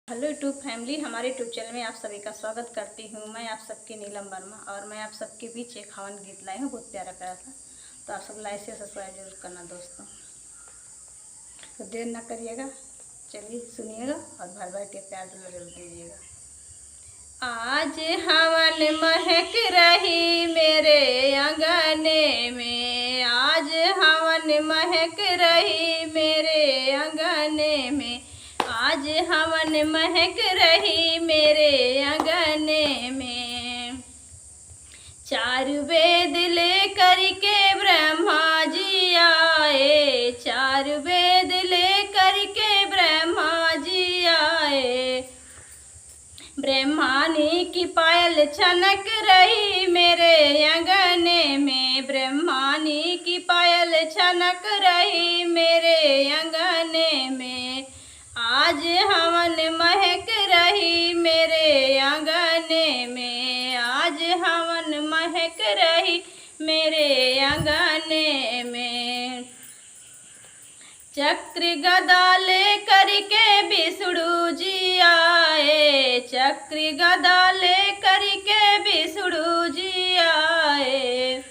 Hello YouTube family, हमारे YouTube channel में आप सभी का स्वागत करती हूँ। मैं आप सबकी नीलम वर्मा और मैं आप सबके बीच एक हवन गीत लाई हूँ, बहुत प्यारा प्यारा था। तो आप सब लाइक से सब्सक्राइब जरूर करना दोस्तों। तो देर ना करिएगा, चलिए सुनिएगा और भर भर के प्यार जरूर दीजिएगा। आज हवन महक रही मेरे आंगने में, आज हवन महक रही मेरे आंगने में, आज हवन महक रही मेरे आंगने में। चार वेद ले करके ब्रह्मा जी आए, चार वेद ले करके ब्रह्मा जी आए। ब्रह्मानी की पायल छनक रही मेरे आंगने में, ब्रह्मानी की पायल छनक रही मेरे आंगने में। आज हवन महक रही मेरे आंगने में, आज हवन महक रही मेरे आंगने में। चक्र गदा ले करके विष्णु जी आए, चक्र गदा ले करके विष्णु जी आए।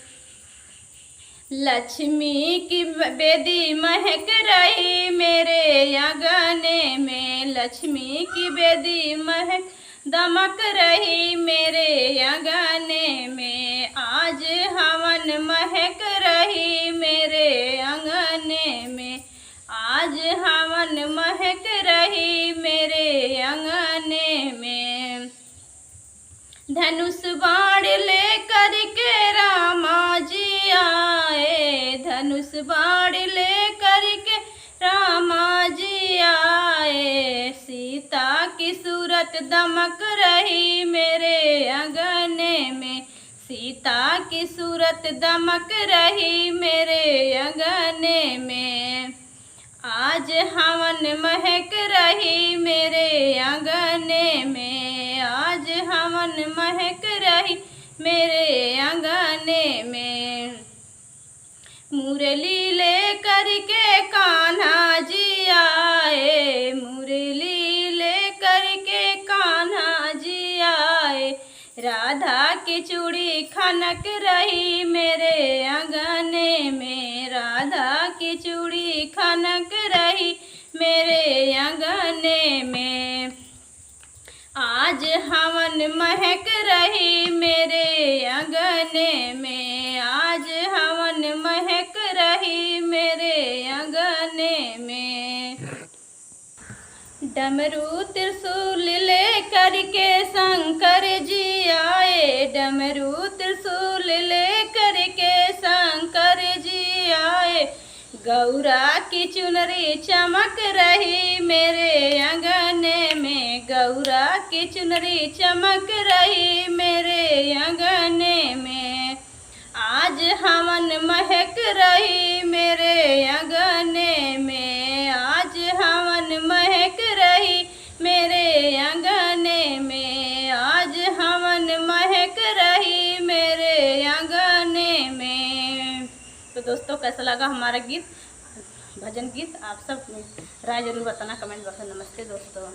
लक्ष्मी की बेदी महक रही मेरे आंगने में, लक्ष्मी की बेदी महक दमक रही मेरे आंगने में। आज हवन महक रही मेरे आंगने में, आज हवन महक रही मेरे आंगने में। धनुष बाण ले करके रामा जी आए, धनुष बाण ले करके रामा जी आए। सीता की सूरत दमक रही मेरे आंगने में, सीता की सूरत दमक रही मेरे आंगने में। आज हवन महक रही मेरे आंगने में, आज हवन महक रही मेरे आंगने में। मुरली ले करके कान्हा जी आए, मुरली ले करके कान्हा जी आए। राधा की चूड़ी खनक रही मेरे आंगने में, राधा की चूड़ी खनक रही मेरे आंगने में। आज हवन महक रही मेरे आंगने में, आज हवन महक रही मेरे आंगने में। डमरू त्रिशूल ले करके शंकर जी आए, डमरू त्रिशूल ले करके शंकर जी आए। गौरा की चुनरी चमक रही मेरे आंगने में, गौरा की चुनरी चमक रही मेरे आंगने में। आज हवन महक रही मेरे आंगने में, आज हवन महक रही मेरे आंगने में, आज हवन महक रही मेरे आंगने में। तो दोस्तों, कैसा लगा हमारा गीत, भजन गीत? आप सब राय जरूर बताना कमेंट बॉक्स में। नमस्ते दोस्तों।